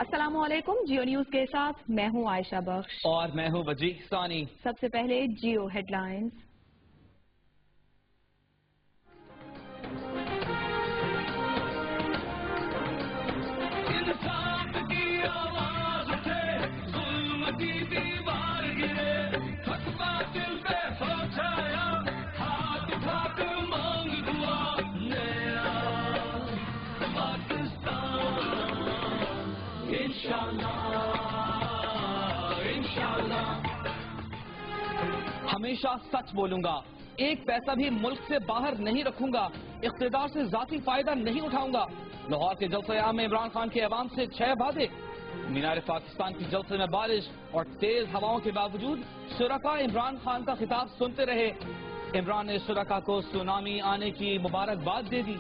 السلام علیکم، جیو نیوز کے ساتھ میں ہوں عائشہ بخش اور میں ہوں وجیح ثانی۔ سب سے پہلے جیو ہیڈ لائنز۔ ہمیشہ سچ بولوں گا، ایک پیسہ بھی ملک سے باہر نہیں رکھوں گا، اقتدار سے ذاتی فائدہ نہیں اٹھاؤں گا۔ لاہور کے جلسہ عام میں عمران خان کے عوام سے 6 وعدے۔ مینار پاکستان کی جلسے میں بارش اور تیز ہواؤں کے باوجود شرکاء عمران خان کا خطاب سنتے رہے۔ عمران نے شرکاء کو سونامی آنے کی مبارکباد دے دی۔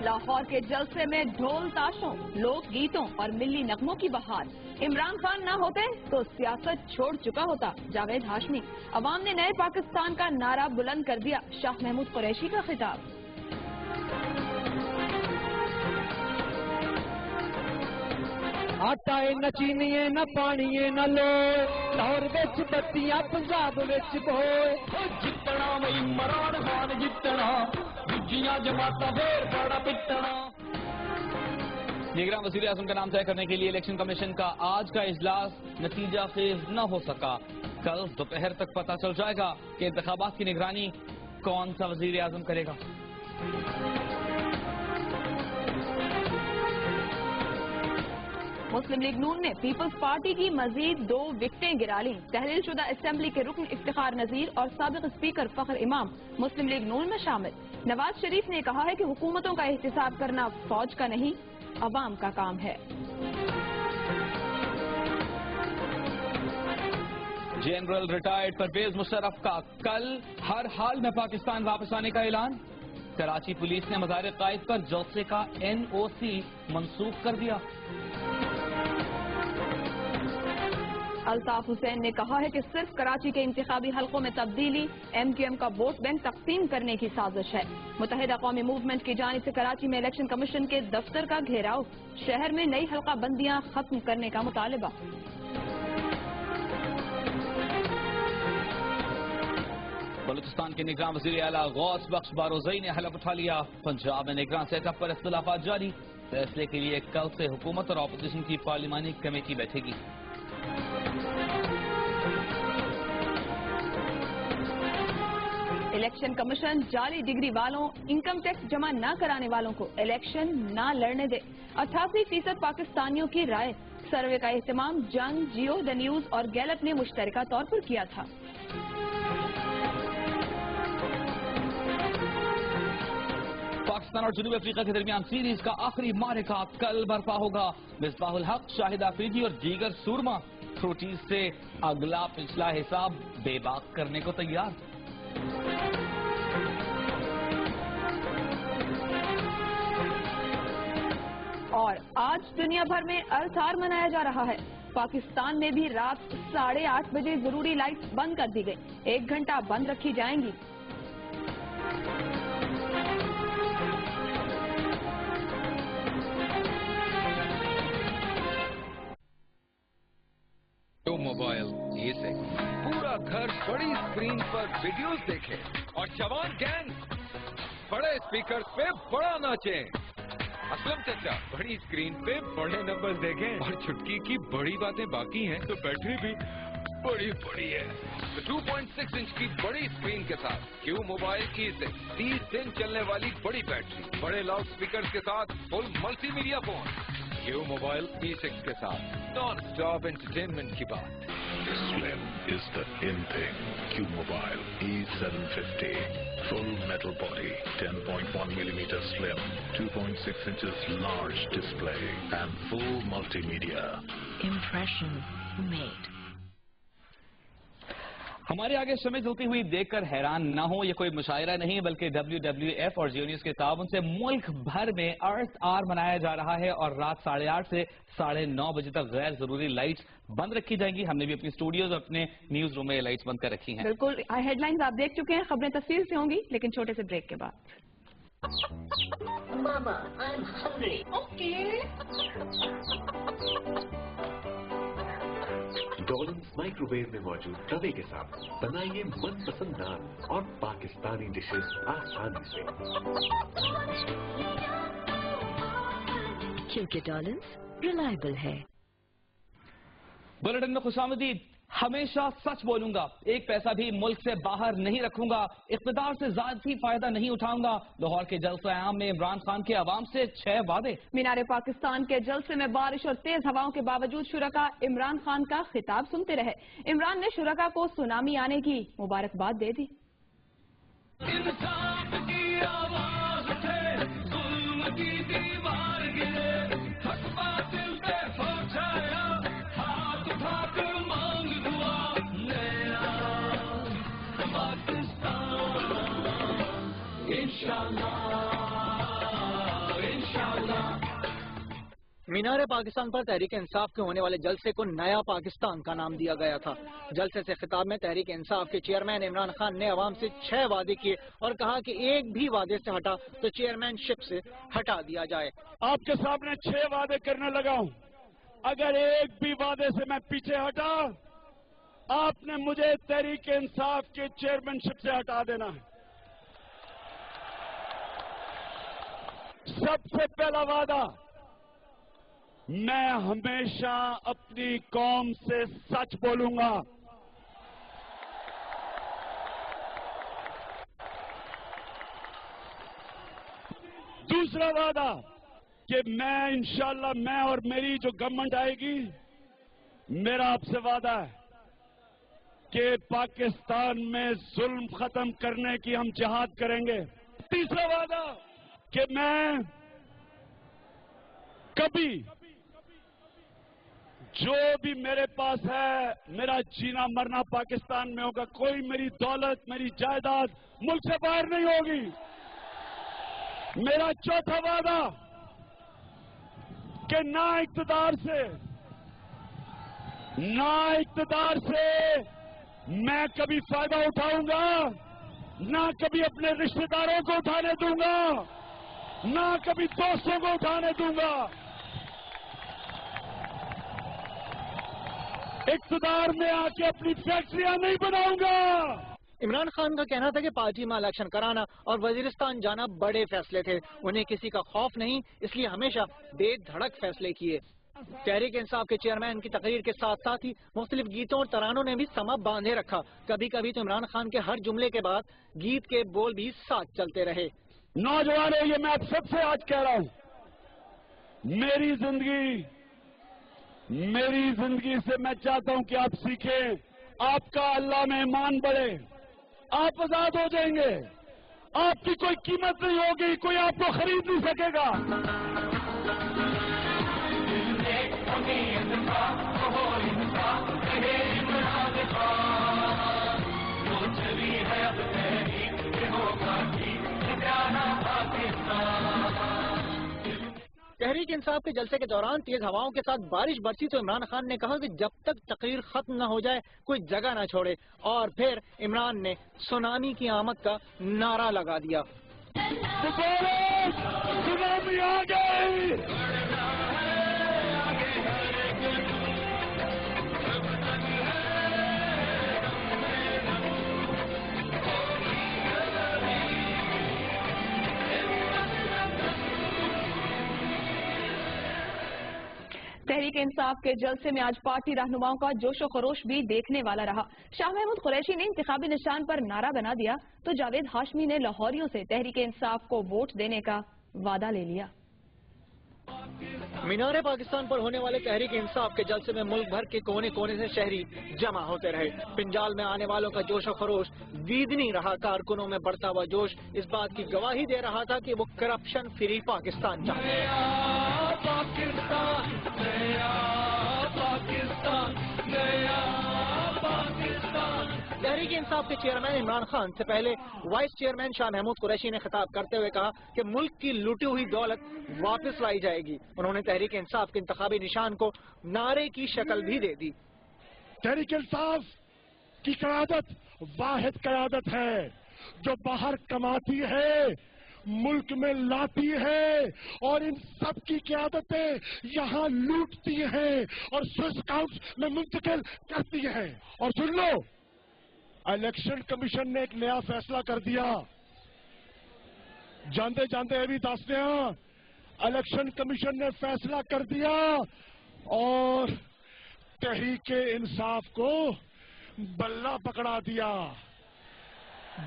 لاہور کے جلسے میں ڈھول تاشوں، لوک گیتوں اور ملی نغموں کی بہار۔ عمران خان نہ ہوتے تو سیاست چھوڑ چکا ہوتا، جاوید ہاشمی۔ عوام نے نئے پاکستان کا نعرہ بلند کر دیا، شاہ محمود قریشی کا خطاب۔ آٹا نہ چینی نہ پانی نہ لو، لاہور وچ بتیاں پنجاب وچ بوئے، جتنا وہی عمران خان جتنا، دوجیاں جماعتاں پھر بڑا پٹنا۔ نگراں وزیر اعظم کا نام طے کرنے کے لیے الیکشن کمیشن کا آج کا اجلاس نتیجہ خیز نہ ہو سکا۔ کل دوپہر تک پتہ چل جائے گا کہ انتخابات کی نگرانی کون سا وزیر اعظم کرے گا۔ مسلم لیگ نون نے پیپلز پارٹی کی مزید 2 وکٹیں گرا لیں۔ تحلیل شدہ اسمبلی کے رکن افتخار نذیر اور سابق اسپیکر فخر امام مسلم لیگ نون میں شامل۔ نواز شریف نے کہا ہے کہ حکومتوں کا احتساب کرنا فوج کا نہیں، عوام کا کام ہے۔ جنرل ریٹائرڈ پرویز مشرف کا کل ہر حال میں پاکستان واپس آنے کا اعلان۔ کراچی پولیس نے مزار قائد پر جلسے کا NOC منسوخ کر دیا۔ الطاف حسین نے کہا ہے کہ صرف کراچی کے انتخابی حلقوں میں تبدیلی MQM کا ووٹ بینک تقسیم کرنے کی سازش ہے۔ متحدہ قومی موومنٹ کی جانب سے کراچی میں الیکشن کمیشن کے دفتر کا گھیراؤ، شہر میں نئی حلقہ بندیاں ختم کرنے کا مطالبہ۔ بلوچستان کے نگراں وزیر اعلیٰ غوث بخش بارودی نے حلف اٹھا لیا۔ پنجاب میں نگراں سیٹ اپ پر اختلافات جاری، فیصلے کے لیے کل سے حکومت اور اپوزیشن کی پارلیمانی کمیٹی بیٹھے گی۔ الیکشن کمیشن جعلی ڈگری والوں، انکم ٹیکس جمع نہ کرانے والوں کو الیکشن نہ لڑنے دے۔ 88% پاکستانیوں کی رائے۔ سروے کا اہتمام جنگ، جیو، دا نیوز اور گیلپ نے مشترکہ طور پر کیا تھا۔ پاکستان اور جنوبی افریقہ کے درمیان سیریز کا آخری معرکہ کل برپا ہوگا۔ مصباح الحق، شاہد آفریدی اور دیگر سورما فروٹیز سے اگلا پچھلا حساب بے باک کرنے کو تیار۔ اور آج دنیا بھر میں ارتھار منایا جا رہا ہے۔ پاکستان میں بھی رات 8:30 بجے ضروری لائٹس بند کر دی گئی، 1 گھنٹہ بند رکھی جائیں گی۔ موبائل سے پورا گھر بڑی اسکرین پر ویڈیوز دیکھیں اور جوان گینگ بڑے اسپیکر پہ بڑا ناچیں۔ اسلم چچا بڑی اسکرین پہ بڑے نمبر دیکھیں اور چھٹکی کی بڑی باتیں باقی ہیں تو بیٹری بھی بڑی ہے۔ 2.6 انچ کی بڑی اسکرین کے ساتھ کیو موبائل سے 30 دن چلنے والی بڑی بیٹری، بڑے لاؤڈ اسپیکر کے ساتھ full multimedia phone, Q mobile E6 के साथ नॉन स्टॉप एंटरटेनमेंट की बात। Slim is the in thing. Q Mobile E750. Full metal body, 10.1 millimeter slim, 2.6 inches large display, and full multimedia. Impression made. ہمارے آگے شمع جلتی ہوئی دیکھ کر حیران نہ ہو، یہ کوئی مشاعرہ نہیں بلکہ WWF اور جیو نیوز کے تعاون سے ملک بھر میں ارتھ آر منایا جا رہا ہے اور رات 8:30 سے 9:30 بجے تک غیر ضروری لائٹس بند رکھی جائیں گی۔ ہم نے بھی اپنی اسٹوڈیوز اور اپنے نیوز روم میں لائٹس بند کر رکھی ہیں۔ بالکل، ہیڈ لائنز آپ دیکھ چکے ہیں، خبریں تفصیل سے ہوں گی لیکن چھوٹے سے بریک کے بعد۔ Mama, I'm hungry. Okay. Dawlance microwave میں موجود توے کے ساتھ بنائیے من پسند نان اور پاکستانی ڈشز آسانی سے، کیونکہ ڈولنس ریلائبل ہے۔ بلٹن میں خوش آمدید۔ ہمیشہ سچ بولوں گا، ایک پیسہ بھی ملک سے باہر نہیں رکھوں گا، اقتدار سے ذاتی فائدہ نہیں اٹھاؤں گا۔ لاہور کے جلسہ عام میں عمران خان کے عوام سے 6 وعدے۔ مینار پاکستان کے جلسے میں بارش اور تیز ہواؤں کے باوجود شرکاء عمران خان کا خطاب سنتے رہے۔ عمران نے شرکاء کو سونامی آنے کی مبارکباد دے دی۔ مینار پاکستان پر تحریک انصاف کے ہونے والے جلسے کو نیا پاکستان کا نام دیا گیا تھا۔ جلسے سے خطاب میں تحریک انصاف کے چیئرمین عمران خان نے عوام سے 6 وعدے کیے اور کہا کہ ایک بھی وعدے سے ہٹا تو چیئرمین شپ سے ہٹا دیا جائے۔ آپ کے سامنے 6 وعدے کرنے لگا ہوں، اگر ایک بھی وعدے سے میں پیچھے ہٹا آپ نے مجھے تحریک انصاف کے چیئرمین شپ سے ہٹا دینا ہے۔ سب سے پہلا وعدہ، میں ہمیشہ اپنی قوم سے سچ بولوں گا۔ دوسرا وعدہ کہ میں انشاءاللہ میں اور میری جو گورنمنٹ آئے گی، میرا آپ سے وعدہ ہے کہ پاکستان میں ظلم ختم کرنے کی ہم جہاد کریں گے۔ تیسرا وعدہ کہ میں کبھی جو بھی میرے پاس ہے میرا جینا مرنا پاکستان میں ہوگا، کوئی میری دولت میری جائیداد ملک سے باہر نہیں ہوگی۔ میرا چوتھا وعدہ کہ نہ اقتدار سے میں کبھی فائدہ اٹھاؤں گا، نہ کبھی اپنے رشتہ داروں کو اٹھانے دوں گا، نہ کبھی دوستوں کو اٹھانے دوں گا۔ اقتدار میں آ کے اپنی فیکٹریاں نہیں بناؤں گا۔ عمران خان کا کہنا تھا کہ پارٹی میں الیکشن کرانا اور وزیرستان جانا بڑے فیصلے تھے، انہیں کسی کا خوف نہیں، اس لیے ہمیشہ بے دھڑک فیصلے کیے۔ تحریک انصاف کے چیئرمین کی تقریر کے ساتھ ساتھ ہی مختلف گیتوں اور ترانوں نے بھی سما باندھے رکھا۔ کبھی کبھی تو عمران خان کے ہر جملے کے بعد گیت کے بول بھی ساتھ چلتے رہے۔ نوجوانوں، یہ میں آپ سب سے آج کہہ رہا ہوں، میری زندگی سے میں چاہتا ہوں کہ آپ سیکھیں، آپ کا اللہ میں ایمان بڑھے، آپ آزاد ہو جائیں گے، آپ کی کوئی قیمت نہیں ہوگی، کوئی آپ کو خرید نہیں سکے گا۔ تحریک انصاف کے جلسے کے دوران تیز ہواؤں کے ساتھ بارش برسی تو عمران خان نے کہا کہ جب تک تقریر ختم نہ ہو جائے کوئی جگہ نہ چھوڑے، اور پھر عمران نے سونامی کی آمد کا نعرہ لگا دیا۔ سونامی آ گئی۔ تحریک انصاف کے جلسے میں آج پارٹی رہنماؤں کا جوش و خروش بھی دیکھنے والا رہا۔ شاہ محمود قریشی نے انتخابی نشان پر نعرہ بنا دیا تو جاوید ہاشمی نے لاہوریوں سے تحریک انصاف کو ووٹ دینے کا وعدہ لے لیا۔ मीनार पाकिस्तान पर होने वाले तहरीक इंसाफ के जलसे में मुल्क भर के कोने कोने से शहरी जमा होते रहे। पिंजाल में आने वालों का जोश और खरोश वीदनी रहा। कारकुनों में बढ़ता हुआ जोश इस बात की गवाही दे रहा था कि वो करप्शन फ्री पाकिस्तान चाहते हैं। तहरीक इंसाफ के चेयरमैन इमरान खान से पहले वाइस चेयरमैन शाह महमूद कुरैशी ने खिताब करते हुए कहा कि मुल्क की लूटी हुई दौलत वापस लाई जाएगी। उन्होंने तहरीक इंसाफ के इंतखाबी निशान को नारे की शक्ल भी दे दी। तहरीक इंसाफ की क़यादत वाहिद क़यादत है जो बाहर कमाती है, मुल्क में लाती है और इन सब की क़यादतें यहाँ लूटती हैं और स्विस अकाउंट्स में मुंतकिल करती हैं। और सुन लो, इलेक्शन कमीशन ने एक नया फैसला कर दिया। जानते जानते ये भी दसते हैं, इलेक्शन कमीशन ने फैसला कर दिया और तहरीक इंसाफ को बल्ला पकड़ा दिया,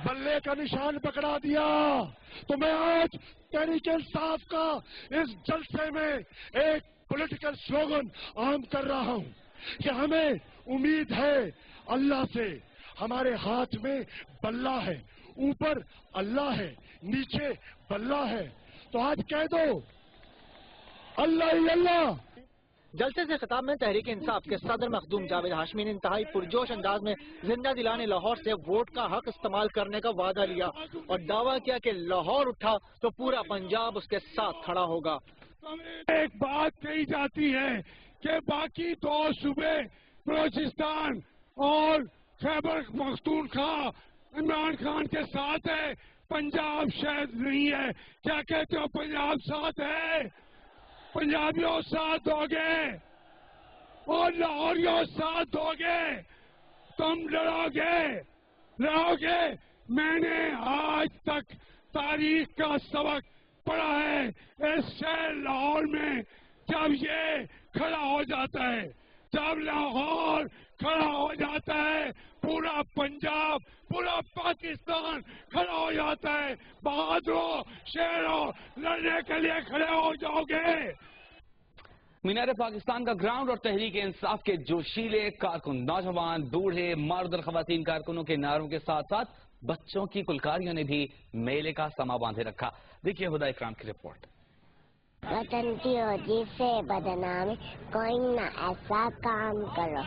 बल्ले का निशान पकड़ा दिया। तो मैं आज तहरीक इंसाफ का इस जलसे में एक पॉलिटिकल स्लोगन आम कर रहा हूं कि हमें उम्मीद है अल्लाह से। हमारे हाथ में बल्ला है, ऊपर अल्लाह है, नीचे बल्ला है। तो आज कह दो अल्लाह ही अल्लाह। जलसे से खिताब में तहरीक इंसाफ के सदर मखदूम जावेद हाशमी ने इंतहाई पुरजोश अंदाज में जिंदा दिलाने लाहौर से वोट का हक इस्तेमाल करने का वादा लिया और दावा किया कि लाहौर उठा तो पूरा पंजाब उसके साथ खड़ा होगा। एक बात कही जाती है कि बाकी दो सूबे बलोचिस्तान और खैबर पख्तूनख्वा इमरान खान के साथ है, पंजाब शायद नहीं है। क्या कहते हो, पंजाब साथ है? पंजाबियों साथ दोगे और लाहौरियों साथ दोगे? तुम लड़ोगे। मैंने आज तक तारीख का सबक पढ़ा है। इस शहर लाहौर में जब ये खड़ा हो जाता है, जब लाहौर खड़ा हो जाता है, पूरा पंजाब, पूरा पाकिस्तान खड़ा हो जाता है। बहादुरों, शेरों, लड़ने के लिए खड़े हो जाओगे। मीनार पाकिस्तान का ग्राउंड और तहरीक इंसाफ के जोशीले कारकुन, नौजवान, बूढ़े, मर्द और खवातीन कारकुनों के नारों के साथ साथ बच्चों की कुलकारियों ने भी मेले का समा बांधे रखा। देखिए हुदा इकराम की रिपोर्ट। वतन की रोजी से बदनामी, कोई ना ऐसा काम करो।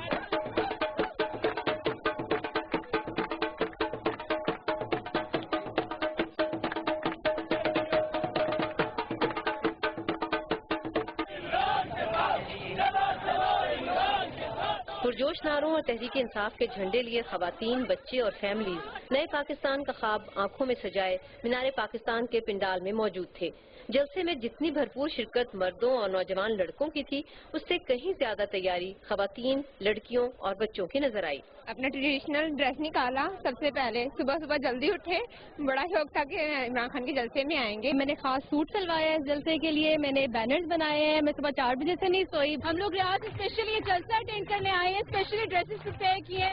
पुरजोश नारों और तहरीक इंसाफ के झंडे लिए खवातीन, बच्चे और फैमिलीज नए पाकिस्तान का ख्वाब आंखों में सजाए मीनार पाकिस्तान के पिंडाल में मौजूद थे। जलसे में जितनी भरपूर शिरकत मर्दों और नौजवान लड़कों की थी, उससे कहीं ज्यादा तैयारी खवातीन, लड़कियों और बच्चों की नजर आई। अपना ट्रेडिशनल ड्रेस निकाला। सबसे पहले सुबह सुबह जल्दी उठे, बड़ा शौक था कि इमरान खान के जलसे में आएंगे। मैंने खास सूट सिलवाया है इस जलसे के लिए, मैंने बैनर्स बनाए हैं। मैं सुबह 4 बजे से नहीं सोई। हम लोग आज स्पेशली ये जलसा अटेंड करने आए हैं, स्पेशली ड्रेसेस प्रिपेयर किए।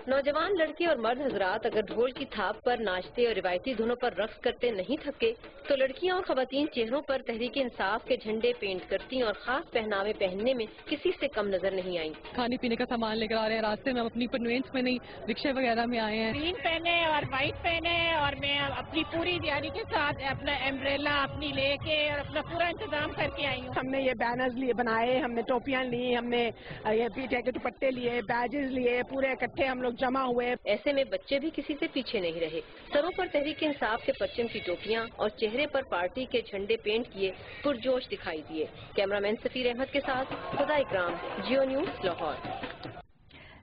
नौजवान लड़के और मर्द हजरात अगर ढोल की थाप पर नाचते और रिवायती धुनों पर रक्स करते नहीं थके, तो लड़कियां और खवातीन चेहरों पर तहरीक इंसाफ के झंडे पेंट करती और खास पहनावे पहनने में किसी से कम नजर नहीं आई। खाने पीने का सामान लेकर आ रहे हैं, रास्ते में हम अपनी कन्वेंस में नहीं, रिक्शे वगैरह में आए हैं। ग्रीन पहने और व्हाइट पहने और मैं अपनी पूरी तैयारी के साथ अपना एम्ब्रेला अपनी लेके और अपना पूरा इंतजाम करके आई हूँ। हमने ये बैनर्स लिए बनाए, हमने टोपियां ली, हमने ये पीछे के दुपट्टे लिए, बैजेस लिए, पूरे इकट्ठे हम लोग जमा हुए। ऐसे में बच्चे भी किसी से पीछे नहीं रहे। सरों पर तहरीक इंसाफ के परचम की टोपियां और चेहरे पर पार्टी के झंडे पेंट किए पुरजोश दिखाई दिए। कैमरामैन सफीर अहमद के साथ खुदा इकराम, जियो न्यूज, लाहौर।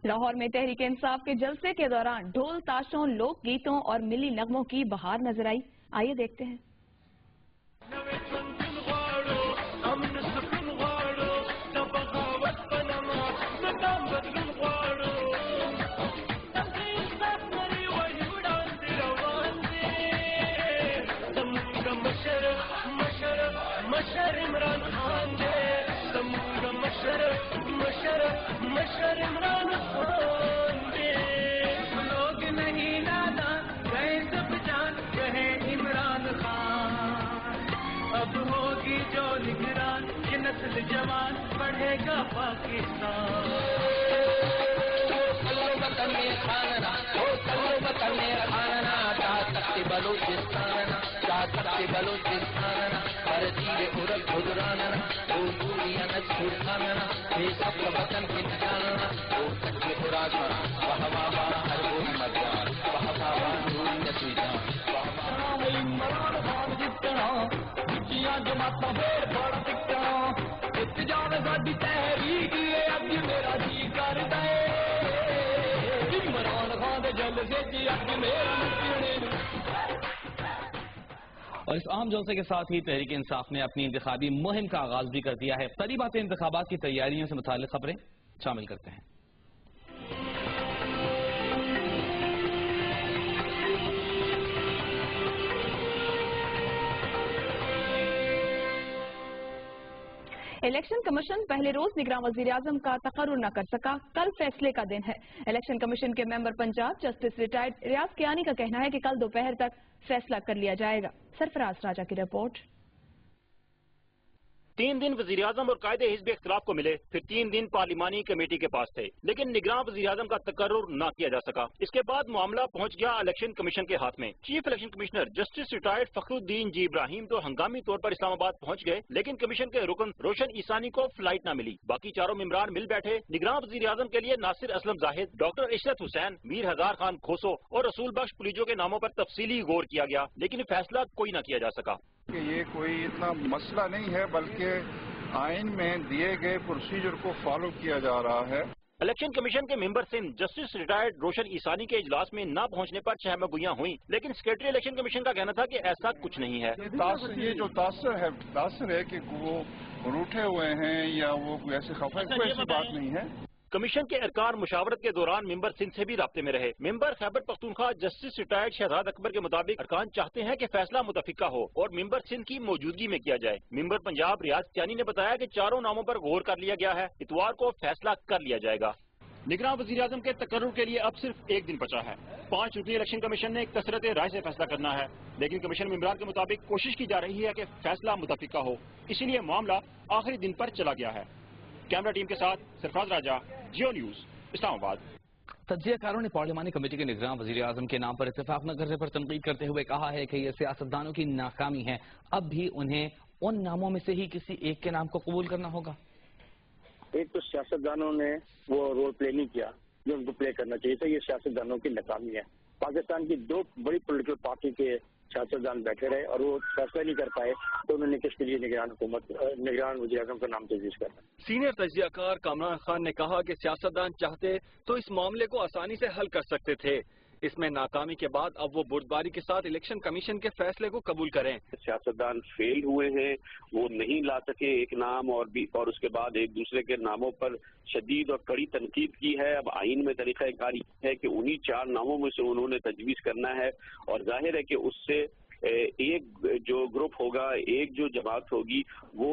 लाहौर में तहरीक इंसाफ के जलसे के दौरान ढोल ताशों, लोक गीतों और मिली नगमों की बहार नजर आई। आइए देखते हैं। मशर इमरान खान दे समूंगा मशर इमरान खान दे। लोग नहीं नादान गए सब जान, कहे इमरान खान। जल जवान बढ़ेगा पाकिस्तान। बलूचिस्तान हर तीर उरल खुदराना वो दूरियां न छुड़ाना ये सब वतन की निशाना वो सच्ची खुराक वाह वाह वाह हर कोई मर्दान वाह वाह वाह नूर नसीजा वाह वाह इमरान खान जितना जिया जमाता फेर बड़ा टिकना इस जावे साडी तहरीक ये अज मेरा जी करदा है इमरान खान दे जल से जी अज मेरा निकलने। और इस आम जलसे के साथ ही तहरीक इंसाफ ने अपनी इंतखाबी मुहिम का आगाज भी कर दिया है। करीबात इंतखाबात की तैयारियों से मुताल्लिक खबरें शामिल करते हैं। इलेक्शन कमीशन पहले रोज निगरान वजीर आजम का तकर्रुर न कर सका, कल फैसले का दिन है। इलेक्शन कमीशन के मेंबर पंजाब जस्टिस रिटायर्ड रियाज कियानी का कहना है कि कल दोपहर तक फैसला कर लिया जाएगा। सरफराज राजा की रिपोर्ट। 3 दिन वजीर आजम और कायदे हिज़्ब इख्तिलाफ को मिले, फिर 3 दिन पार्लिमानी कमेटी के पास थे, लेकिन निगरान वजीर आजम का तकर्रुर न किया जा सका। इसके बाद मामला पहुंच गया इलेक्शन कमीशन के हाथ में। Chief election commissioner justice retired Fakhruddin G Ebrahim तो हंगामी तौर पर इस्लामाबाद पहुंच गए, लेकिन कमीशन के रुकन रोशन ईसानी को फ्लाइट न मिली। बाकी चारों मेंबरान मिल बैठे। निगरान वजीर आजम के लिए नासिर असलम जाहिद, डॉक्टर इशरत हुसैन, मीर हजार खान खोसो और रसूल बख्श पुलिजो के नामों पर तफसीली गौर किया गया, लेकिन फैसला कोई न किया जा सका। ये कोई इतना मसला नहीं है, बल्कि आइन में दिए गए प्रोसीजर को फॉलो किया जा रहा है। इलेक्शन कमीशन के मेंबर सिंध जस्टिस रिटायर्ड रोशन ईसानी के इजलास में न पहुंचने पर चहमगुइयां हुई, लेकिन सेक्रेटरी इलेक्शन कमीशन का कहना था कि ऐसा कुछ नहीं है। ये जो तासर है कि वो रूठे हुए हैं या वो ऐसे खफा, कोई ऐसी बात नहीं है। कमीशन के अरकान मुशावरत के दौरान मेंबर सिंध से भी राब्ते में रहे। Member Khyber Pakhtunkhwa justice retired Shahzad Akbar के मुताबिक अरकान चाहते हैं कि फैसला मुतफिका हो और मेंबर सिंध की मौजूदगी में किया जाए। मेंबर पंजाब रियाज कियानी ने बताया कि चारों नामों पर गौर कर लिया गया है, इतवार को फैसला कर लिया जाएगा। निगरान वजीर आजम के तकर्रुर के लिए अब सिर्फ 1 दिन बचा है। 5 रुकनी इलेक्शन कमीशन ने एक कसरत राय से फैसला करना है, लेकिन कमीशन मेंबरान के मुताबिक कोशिश की जा रही है कि फैसला मुतफिका हो, इसीलिए मामला आखिरी दिन पर चला गया है। कैमरा टीम के साथ सरफराज राजा, जियो न्यूज, इस्लामाबाद। तज्जियाकारों ने पार्लिमानी कमेटी के निगरान वजीर आजम के नाम पर इत्तेफाक न करने पर तनकीद करते हुए कहा है कि यह सियासतदानों की नाकामी है। अब भी उन्हें उन नामों में से ही किसी एक के नाम को कबूल करना होगा। एक तो सियासतदानों ने वो रोल प्ले नहीं किया जो उनको प्ले करना चाहिए था, ये सियासतदानों की नाकामी है। पाकिस्तान की 2 बड़ी पॉलिटिकल पार्टी के सियासतदान बैठे रहे और वो फैसला नहीं कर पाए, तो उन्होंने किसके लिए निगरान वज़ीर आज़म का नाम तजवीज़ करना। सीनियर तजियाकार कामरान खान ने कहा कि सियासतदान चाहते तो इस मामले को आसानी से हल कर सकते थे। इसमें नाकामी के बाद अब वो बुर्दबारी के साथ इलेक्शन कमीशन के फैसले को कबूल करें। सियासतदान फेल हुए हैं, वो नहीं ला सके एक नाम और उसके बाद एक दूसरे के नामों पर शदीद और कड़ी तनकीद की है। अब आइन में तरीक़ाकार है कि उन्हीं 4 नामों में से उन्होंने तजवीज़ करना है और जाहिर है कि उससे एक जो ग्रुप होगा, एक जो जमात होगी, वो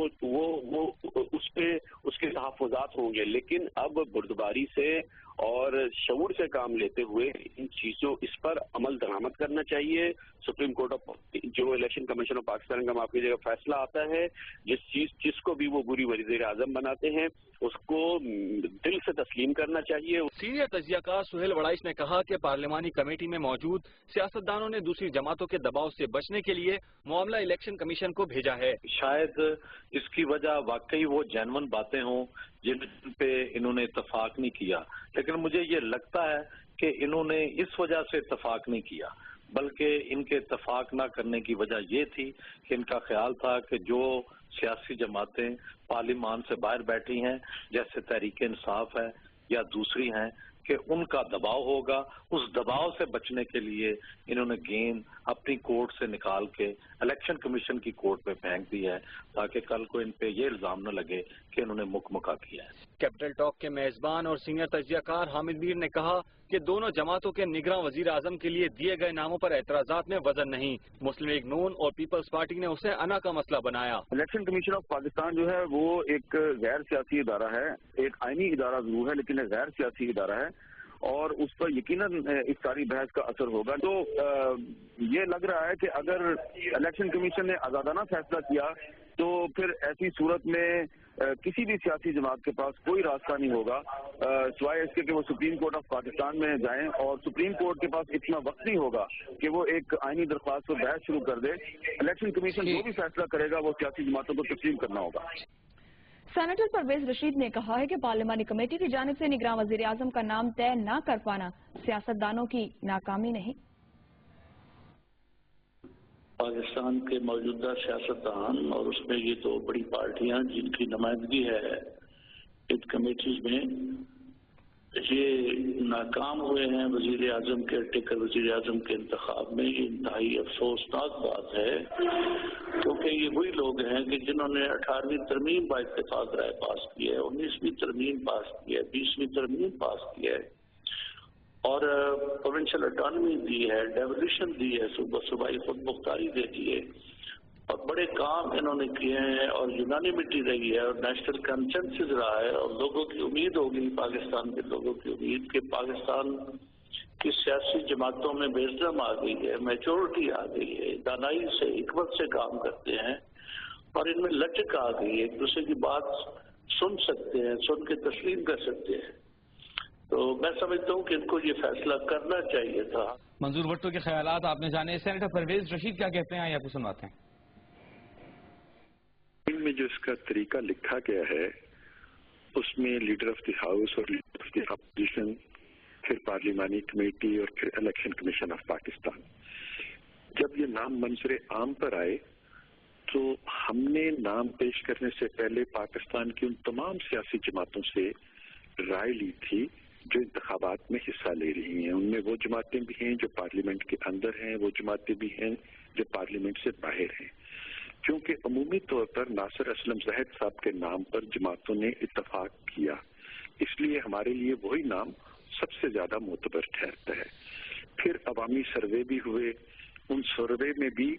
उस पे उसके तहफ़्फ़ुज़ात होंगे। लेकिन अब बुर्दबारी से और शऊर से काम लेते हुए इन चीजों इस पर अमल दरामद करना चाहिए। सुप्रीम कोर्ट ऑफ जो इलेक्शन कमीशन ऑफ पाकिस्तान का माफ कीजिएगा फैसला आता है, जिसको भी वो बुरी वज़ीर आज़म बनाते हैं उसको दिल से तस्लीम करना चाहिए। सीनियर तजियाकार सुहेल वड़ाइश ने कहा कि पार्लिमानी कमेटी में मौजूद सियासतदानों ने दूसरी जमातों के दबाव से बचने के लिए मामला इलेक्शन कमीशन को भेजा है। शायद इसकी वजह वाकई वो जेन्युइन बातें हों जिन पे इन्होंने इत्तफाक नहीं किया, लेकिन मुझे ये लगता है कि इन्होंने इस वजह से इत्तफाक नहीं किया, बल्कि इनके इत्तफाक ना करने की वजह ये थी कि इनका ख्याल था कि जो सियासी जमातें पार्लिमान से बाहर बैठी हैं, जैसे तहरीक इंसाफ है या दूसरी हैं, कि उनका दबाव होगा। उस दबाव से बचने के लिए इन्होंने गेंद अपनी कोर्ट से निकाल के इलेक्शन कमीशन की कोर्ट पे फेंक दी है, ताकि कल को इन पे ये इल्जाम न लगे कि इन्होंने मुकमुका किया है। कैपिटल टॉक के मेजबान और सीनियर तजियाकार हामिद मीर ने कहा कि दोनों जमातों के निगरान वजीर आजम के लिए दिए गए नामों पर एतराजात में वजन नहीं। मुस्लिम लीग नून और पीपल्स पार्टी ने उसे अना का मसला बनाया। इलेक्शन कमीशन ऑफ पाकिस्तान जो है वो एक गैर सियासी इदारा है, एक आईनी इदारा जरूर है लेकिन एक गैर सियासी इदारा है और उस पर यकीनन इस सारी बहस का असर होगा। तो ये लग रहा है कि अगर इलेक्शन कमीशन ने आजादाना फैसला किया تو پھر ایسی صورت میں کسی بھی سیاسی جماعت کے پاس کوئی راستہ نہیں ہوگا سوائے اس کے کہ وہ سپریم کورٹ آف پاکستان میں جائیں، اور سپریم کورٹ کے پاس اتنا وقت نہیں ہوگا کہ وہ ایک آئینی درخواست پر بحث شروع کر دے۔ الیکشن کمیشن جو بھی فیصلہ کرے گا وہ سیاسی جماعتوں کو تسلیم کرنا ہوگا۔ سینیٹر پرویز رشید نے کہا ہے کہ پارلیمانی کمیٹی کی جانب سے نگراں وزیر اعظم کا نام طے نہ کر پانا سیاستدانوں کی ناکامی نہیں۔ پاکستان کے موجودہ سیاستدان اور اس میں یہ تو بڑی پارٹیاں جن کی نمائندگی ہے ان کمیٹیز میں، یہ ناکام ہوئے ہیں وزیر اعظم کے ٹیکر وزیر اعظم کے انتخاب میں۔ یہ انتہائی افسوسناک بات ہے، کیونکہ یہ وہی لوگ ہیں کہ جنہوں نے 18ویں ترمیم با اتفاق رائے پاس کی ہے، 19ویں ترمیم پاس کی ہے، 20ویں ترمیم پاس کی ہے، اور پروونشل اٹانومی دی ہے، ڈیولیوشن دی ہے، صوبائی خود مختاری دے دی ہے، اور بڑے کام انہوں نے کیے ہیں، اور یونانیمٹی رہی ہے، اور نیشنل کنسنسس رہا ہے، اور لوگوں کی امید ہوگی، پاکستان کے لوگوں کی امید کہ پاکستان کی سیاسی جماعتوں میں بیزدم آ گئی ہے، میچورٹی آ گئی ہے، دانائی سے حکمت سے کام کرتے ہیں، اور ان میں لچک آ گئی ہے، ایک دوسرے کی بات سن سکتے ہیں، سن کے تسلیم کر سکتے ہیں۔ تو میں سمجھتا ہوں کہ ان کو یہ فیصلہ کرنا چاہیے تھا۔ منظور بھٹو کے خیالات آپ نے جانے، سینیٹر پرویز رشید کیا کہتے ہیں، آپ کو سنواتے ہیں۔ میں جو اس کا طریقہ لکھا گیا ہے اس میں لیڈر آف دی ہاؤس اور لیڈر آف دی اپوزیشن، پھر پارلیمانی کمیٹی اور پھر الیکشن کمیشن آف پاکستان، جب یہ نام منظر عام پر آئے تو ہم نے نام پیش کرنے سے پہلے پاکستان کی ان تمام سیاسی جماعتوں سے رائے لی تھی جو انتخابات میں حصہ لے رہی ہیں۔ ان میں وہ جماعتیں بھی ہیں جو پارلیمنٹ کے اندر ہیں، وہ جماعتیں بھی ہیں جو پارلیمنٹ سے باہر ہیں، کیونکہ عمومی طور پر ناصر اسلم زاہد صاحب کے نام پر جماعتوں نے اتفاق کیا، اس لیے ہمارے لیے وہی نام سب سے زیادہ معتبر ٹھہرتا ہے۔ پھر عوامی سروے بھی ہوئے، ان سروے میں بھی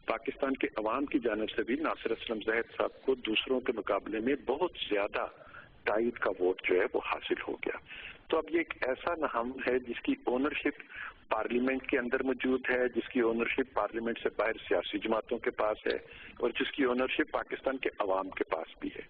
پاکستان کے عوام کی جانب سے بھی ناصر اسلم زاہد صاحب کو دوسروں کے مقابلے میں بہت زیادہ تائید کا ووٹ جو ہے وہ حاصل ہو گیا۔ تو اب یہ ایک ایسا نام ہے جس کی اونرشپ پارلیمنٹ کے اندر موجود ہے، جس کی اونرشپ پارلیمنٹ سے باہر سیاسی جماعتوں کے پاس ہے، اور جس کی اونرشپ پاکستان کے عوام کے پاس بھی ہے۔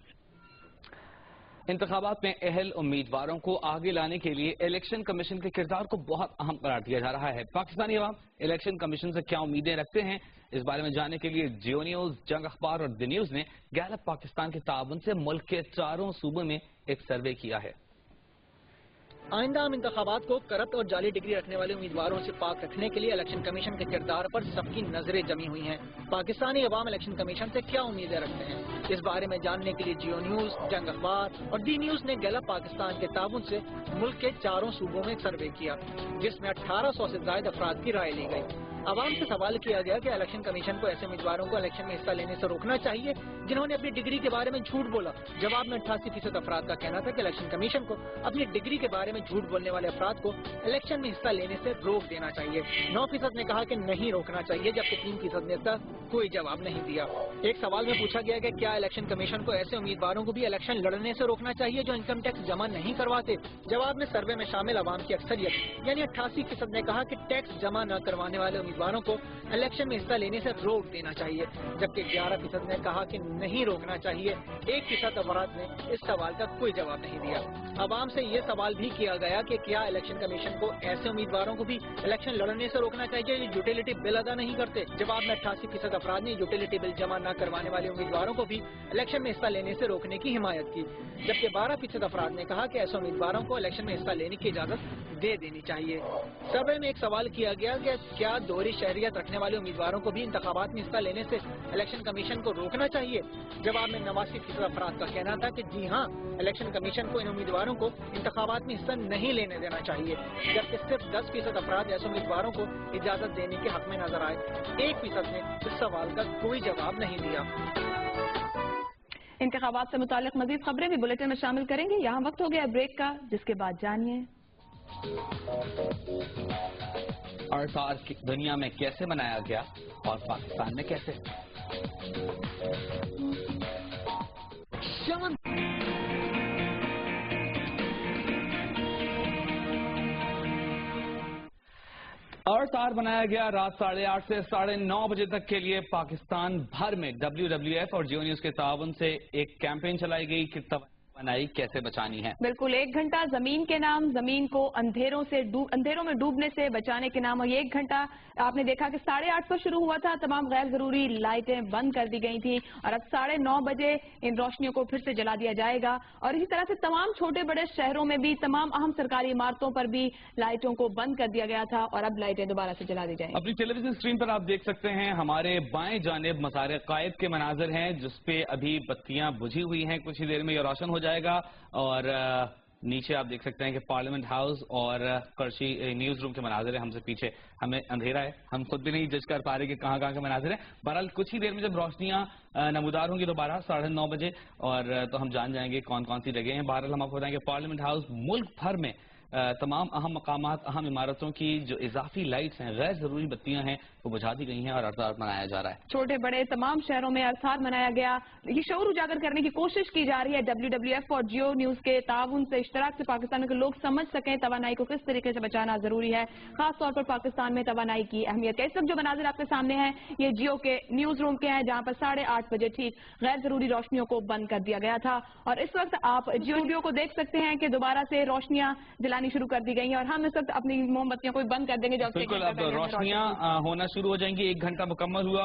انتخابات میں اہل امیدواروں کو آگے لانے کے لیے الیکشن کمیشن کے کردار کو بہت اہم قرار دیا جا رہا ہے۔ پاکستانی عوام الیکشن کمیشن سے کیا امیدیں رکھتے ہیں، اس بارے میں جاننے کے لیے جیو نیوز، جنگ اخبار اور دی نیوز نے گیلپ پاکستان کے تعاون سے ملک کے 4 صوبوں میں ایک سروے کیا ہے۔ آئندہ عام انتخابات کو کرپٹ اور جعلی ڈگری رکھنے والے امیدواروں سے پاک رکھنے کے لیے الیکشن کمیشن کے کردار پر سب کی نظریں جمی ہوئی ہیں۔ پاکستانی عوام الیکشن کمیشن سے کیا امیدیں رکھتے ہیں، اس بارے میں جاننے کے لیے جیو نیوز، جنگ اخبار اور دی نیوز نے گیلپ پاکستان کے تعاون سے ملک کے 4 صوبوں میں ایک سروے کیا، جس میں 1800 سے زائد افراد کی رائے لی گئی۔ عوام سے سوال کیا گیا کہ الیکشن کمیشن کو ایسے امیدواروں کو الیکشن میں حصہ لینے سے روکنا چاہیے جنہوں نے اپنی ڈگری کے بارے میں جھوٹ بولا۔ جواب میں 88% افراد کا کہنا تھا کہ الیکشن کمیشن کو اپنی ڈگری کے بارے میں جھوٹ بولنے والے افراد کو الیکشن میں حصہ لینے سے روک دینا چاہیے۔ 9% نے کہا کہ نہیں روکنا چاہیے، جبکہ 3% نے کوئی جواب نہیں دیا۔ ایک سوال میں پوچھا گیا کہ کیا الیکشن کمیشن کو ایسے امیدواروں کو بھی الیکشن لڑنے سے روکنا چاہیے جو انکم ٹیکس جمع نہیں کرواتے۔ جواب میں سروے میں شامل عوام کی اکثریت یعنی 88% نے کہا کہ ٹیکس جمع نہ کروانے والے امیدواروں کو الیکشن میں حصہ لینے سے روک دینا چاہیے، جبکہ 11% نے کہا کہ نہیں روکنا چاہیے۔ 1% افراد نے اس سوال کا کوئی جواب نہیں دیا۔ عوام سے یہ سوال بھی کیا گیا کہ کیا الیکشن کمیشن کو ایسے امیدواروں کو بھی الیکشن لڑنے سے روکنا چاہیے جو یوٹیلیٹی بل ادا نہیں کرتے۔ جواب میں 88% افراد نے یوٹیلیٹی بل جمع نہ کروانے والے امیدواروں کو بھی الیکشن میں حصہ لینے سے روکنے کی حمایت کی، جبکہ 12% افراد نے کہا کہ ایسے امیدواروں کو الیکشن میں حصہ لینے کی اجازت دے دینی چاہیے۔ سروے میں ایک سوال کیا گیا کہ کیا دوہری شہریت رکھنے والے امیدواروں کو بھی انتخابات میں حصہ لینے سے الیکشن کمیشن کو روکنا چاہیے۔ جواب میں 89% افراد کا کہنا تھا کہ جی ہاں، الیکشن کمیشن کو ان امیدواروں کو انتخابات میں حصہ نہیں لینے دینا چاہیے، جبکہ صرف 10% افراد ایسے امیدواروں کو اجازت دینے کے حق میں نظر آئے۔ 1% نے اس سوال کا کوئی جواب نہیں دیا۔ انتخابات سے متعلق مزید خبریں بھی بلیٹن میں شامل کریں گے۔ یہاں وقت ہو گیا بریک کا، جس کے بعد جانیے آرسار دنیا میں کیسے منایا گیا اور پاکستان میں کیسے۔ अवतार बनाया गया रात 8:30 से 9:30 बजे तक के लिए पाकिस्तान भर में WWF और जियो न्यूज के ताउन से एक कैंपेन चलाई गई कि तवानाई कैसे बचानी है। बिल्कुल, 1 घंटा जमीन के नाम, जमीन को अंधेरों में डूबने से बचाने के नाम। और ये 1 घंटा आपने देखा कि 8:30 पर शुरू हुआ था, तमाम गैर जरूरी लाइटें बंद कर दी गई थी और अब 9:30 बजे इन रोशनियों को फिर से जला दिया जाएगा। और इसी तरह से तमाम छोटे बड़े शहरों में भी तमाम अहम सरकारी इमारतों पर भी लाइटों को बंद कर दिया गया था और अब लाइटें दोबारा से जला दी जाएंगी। अपनी टेलीविजन स्क्रीन पर आप देख सकते हैं हमारे बाएं जानिब मज़ार कायद के मनाजिर हैं, जिसपे अभी बत्तियां बुझी हुई हैं। कुछ ही देर में ये रोशन हो जाएगा। और नीचे आप देख सकते हैं कि पार्लियामेंट हाउस और करची न्यूज रूम के मनाजिर हैं। हमसे पीछे हमें अंधेरा है, हम खुद भी नहीं जज कर पा रहे कि कहाँ कहाँ के मनाजिर हैं। बहरहाल कुछ ही देर में जब रोशनियां नमूदार होंगी दोबारा 9:30 बजे और तो हम जान जाएंगे कौन कौन सी जगह हैं। बहरहाल हम आपको बताएंगे पार्लियामेंट हाउस मुल्क भर में तमाम अहम मकामात, अहम इमारतों की जो इजाफी लाइट्स हैं, गैर जरूरी बत्तियां हैं, वो बुझा दी गई हैं और अरसाद मनाया जा रहा है। छोटे बड़े तमाम शहरों में अरसाद मनाया गया। ये शऊर उजागर करने की कोशिश की जा रही है WWF और जियो न्यूज के ताउन से, इश्तराक से पाकिस्तान के लोग समझ सकें तवानाई को किस तरीके से बचाना जरूरी है, खासतौर पर पाकिस्तान में तवानाई की अहमियत है। इस वक्त जो मनाजिर आपके सामने हैं ये जियो के न्यूज रूम के हैं, जहाँ पर 8:30 बजे ठीक गैर जरूरी रोशनियों को बंद कर दिया गया था। और इस वक्त आप जियो स्टूडियो को देख सकते हैं कि दोबारा से रोशनियां जलानी शुरू कर दी गई हैं और हम इस वक्त अपनी मोमबत्तियों को भी बंद कर देंगे। बिल्कुल, अब रोशनियां होना शुरू हो जाएंगी। 1 घंटा मुकम्मल हुआ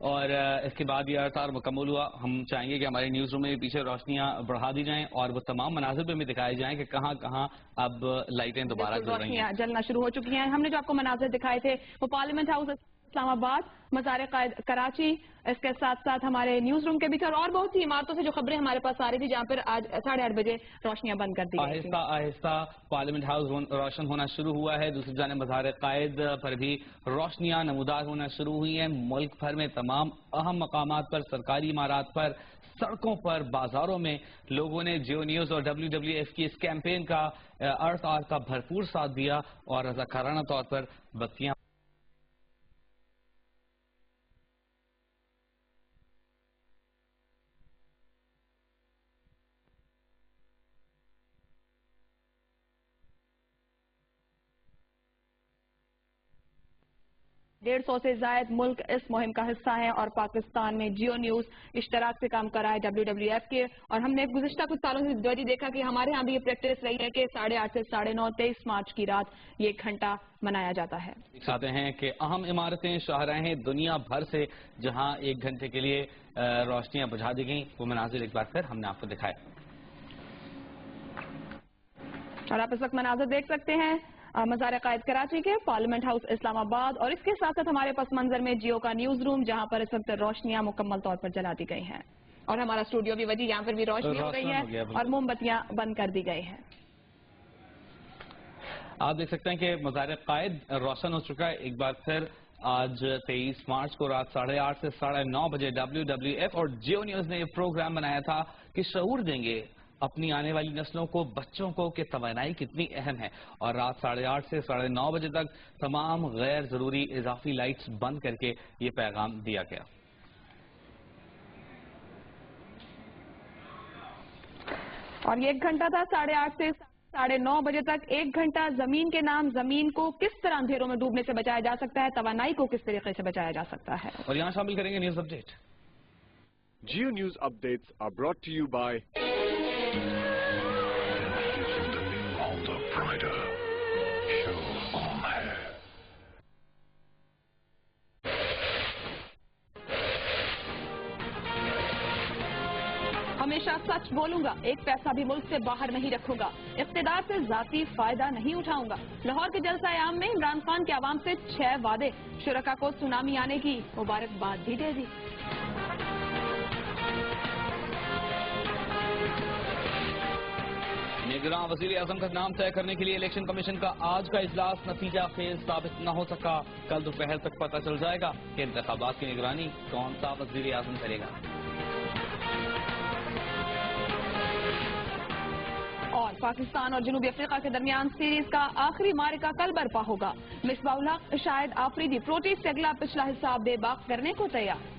और इसके बाद ये अवतार मुकम्मल हुआ। हम चाहेंगे कि हमारे न्यूज रूम में पीछे रोशनियां बढ़ा दी जाएं और वो तमाम मनाजिर पे भी दिखाए जाएं कि कहां कहां अब लाइटें दोबारा जल रही हैं, जलना शुरू हो चुकी हैं। हमने जो आपको मनाजिर दिखाए थे वो पार्लियामेंट हाउस इस्लामाबाद, मज़ार कायद कराची, इसके साथ साथ हमारे न्यूज रूम के भी थे और बहुत सी इमारतों से जो खबरें हमारे पास आ रही थी, जहाँ पर आज 8:30 बजे रोशनियां बंद कर दी गई। आहिस्ता आहिस्ता पार्लियामेंट हाउस रोशन होना शुरू हुआ है। दूसरी जानिब मज़ार कायद पर भी रोशनियां नमूदार होना शुरू हुई हैं। मुल्क भर में तमाम अहम मकामात पर, सरकारी इमारत पर, सड़कों पर, बाजारों में लोगों ने जियो न्यूज और WWF की इस कैंपेन का अरसाद का भरपूर साथ दिया और रज़ाकाराना तौर पर बत्तियां डेढ़ 150 से ज्यादा मुल्क इस मुहिम का हिस्सा हैं और पाकिस्तान में जियो न्यूज इश्तराक से काम कर रहा है WWF के। और हमने गुज़िश्ता कुछ सालों से जरी देखा कि हमारे यहाँ भी ये प्रैक्टिस रही है कि 8:30 से 9:30 23 मार्च की रात ये 1 घंटा मनाया जाता है। दिखाते हैं कि अहम इमारतें, शाहराहें दुनिया भर से जहाँ 1 घंटे के लिए रोशनियां बुझा दी गई, वो मनाजिर एक बार फिर हमने आपको दिखाया और आप इस वक्त मनाजिर देख सकते हैं मज़ार कायद कराची के, पार्लियामेंट हाउस इस्लामाबाद और इसके साथ साथ हमारे पस मंजर में जियो का न्यूज रूम, जहां पर इस वक्त रोशनियां मुकम्मल तौर पर जला दी गई हैं और हमारा स्टूडियो भी वजी, यहाँ पर भी रोशनी हो गई है और मोमबत्तियां बंद कर दी गई हैं। आप देख सकते हैं कि मज़ार कायद रोशन हो चुका है एक बार फिर। आज 23 मार्च को रात 8:30 से 9:30 बजे WWF और जियो न्यूज ने ये प्रोग्राम बनाया था कि शऊर देंगे अपनी आने वाली नस्लों को, बच्चों को, कि तवानाई कितनी अहम है। और रात 8:30 से 9:30 बजे तक तमाम गैर जरूरी इजाफी लाइट्स बंद करके ये पैगाम दिया गया। और ये 1 घंटा था 8:30 से 9:30 बजे तक। 1 घंटा जमीन के नाम, जमीन को किस तरह अंधेरों में डूबने से बचाया जा सकता है, तवानाई को किस तरीके से बचाया जा सकता है। और यहाँ शामिल करेंगे news update. Geo News updates are brought to you by All the brighter show on है। हमेशा सच बोलूंगा, एक पैसा भी मुल्क से बाहर नहीं रखूंगा, इख्तिदार से जाती फायदा नहीं उठाऊंगा। लाहौर के जलसा आम में इमरान खान के आवाम से 6 वादे, शुरका को सुनामी आने की मुबारकबाद भी दे दी। निगरान वज़ीर आज़म का नाम तय करने के लिए इलेक्शन कमीशन का आज का इजलास नतीजा खेज साबित न हो सका। कल दोपहर तक पता चल जाएगा कि इंतखाबात की निगरानी कौन सा वज़ीर आज़म करेगा। और पाकिस्तान और जनूबी अफ्रीका के दरमियान सीरीज का आखिरी मारिका कल बर्पा होगा। मिसबाहुल हक शाहिद आफरीदी प्रोटीज से अगला पिछला हिसाब बेबाक करने को तैयार।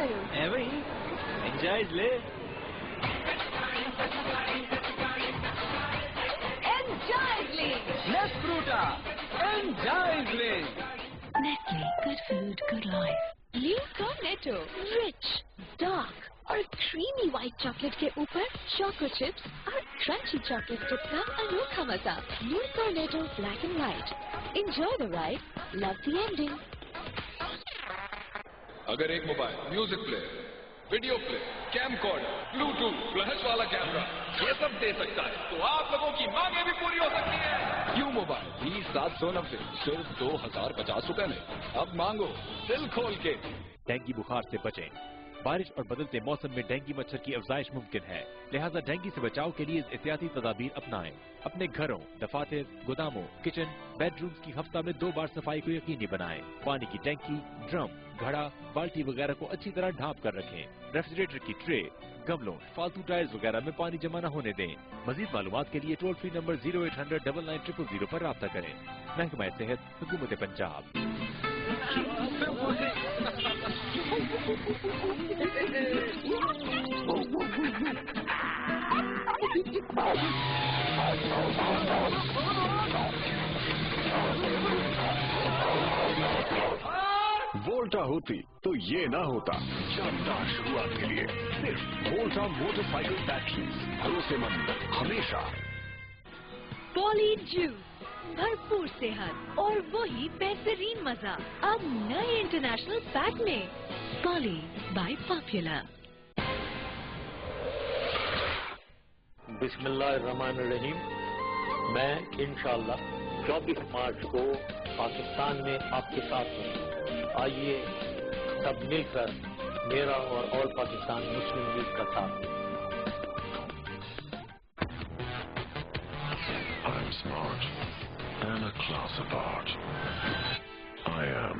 رہے ہو؟ ایویں ہی انجائز لے. Enjoyably. Nesfruta. Enjoyably. Nestle, good food, good life. Lean Cornetto. Rich, dark اور creamy white chocolate کے اوپر choco chips اور crunchy chocolate chips کا انوکھا مزہ. Lean Cornetto black and white. Enjoy the ride, love the ending. اگر ایک mobile music player, video player, camcorder, Bluetooth, flash والا کیمرہ یہ سب دے سکتا ہے تو آپ لوگوں کی مانگیں بھی پوری ہو سکتی ہیں. کیوں موبائل 20,790 صرف 2,050 روپے میں. اب مانگو دل کھول کے. ڈینگی بخار سے بچیں. بارش اور بدلتے موسم میں ڈینگی مچھر کی افزائش ممکن ہے, لہذا ڈینگی سے بچاؤ کے لیے احتیاطی تدابیر اپنائیں. اپنے گھروں, دفاتر, گوداموں, کچن, بیڈ رومز کی ہفتہ میں 2 بار صفائی کو یقینی بنائیں. پانی کی ٹینکی, ڈرم, گھڑا, بالٹی وغیرہ کو اچھی طرح ڈھانپ کر رکھیں. ریفریجریٹر کی ٹرے, گملوں, فالتو ٹائرز وغیرہ میں پانی جمع نہ ہونے دیں. مزید معلومات کے لیے ٹول فری نمبر 0800-99-000 پر رابطہ کریں. محکمہ صحت, حکومت پنجاب. وولٹا ہوتی تو یہ نہ ہوتا. شاندار شروعات کے لیے صرف وولٹا موٹر سائیکل بیٹریز, بھروسے مند ہمیشہ. پولی جوس, بھرپور صحت اور وہی بہترین مزہ اب نئے انٹرنیشنل پیک میں. پولی بائی پاپولر. بسم اللہ الرحمن الرحیم. میں انشاءاللہ 24 مارچ کو پاکستان میں آپ کے ساتھ ہوں. آئیے سب مل کر میرا اور آل پاکستان مسلم لیگ کا ساتھ دیں. I'm smart and a class apart. I am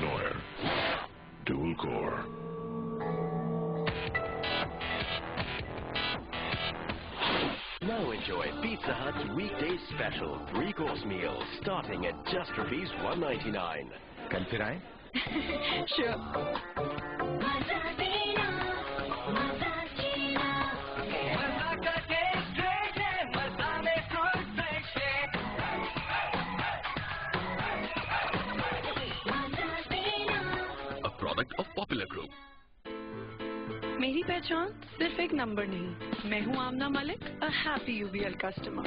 Neuer. Dual core. Now enjoy Pizza Hut's weekday special 3-course meal starting at just ₹199. کل پھر آئیں. Sure. A product of Popular Group. میری پہچان صرف ایک نمبر نہیں. میں ہوں آمنہ ملک, a happy UBL customer.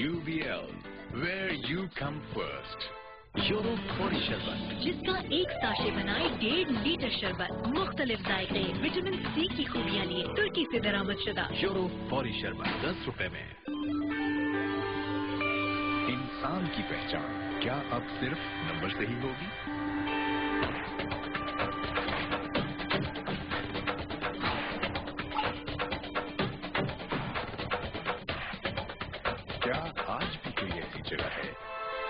UBL, where you come first. Euro فوری شربت, جس کا ایک ساشے بنائے 1.5 لیٹر شربت, مختلف ذائقے, وٹامن سی کی خوبیاں لیے, ترکی سے درآمد شدہ. یورو فوری شربت 10 روپے میں. انسان کی پہچان کیا اب صرف نمبر سے ہی ہوگی؟ کیا آج بھی کوئی ایسی جگہ ہے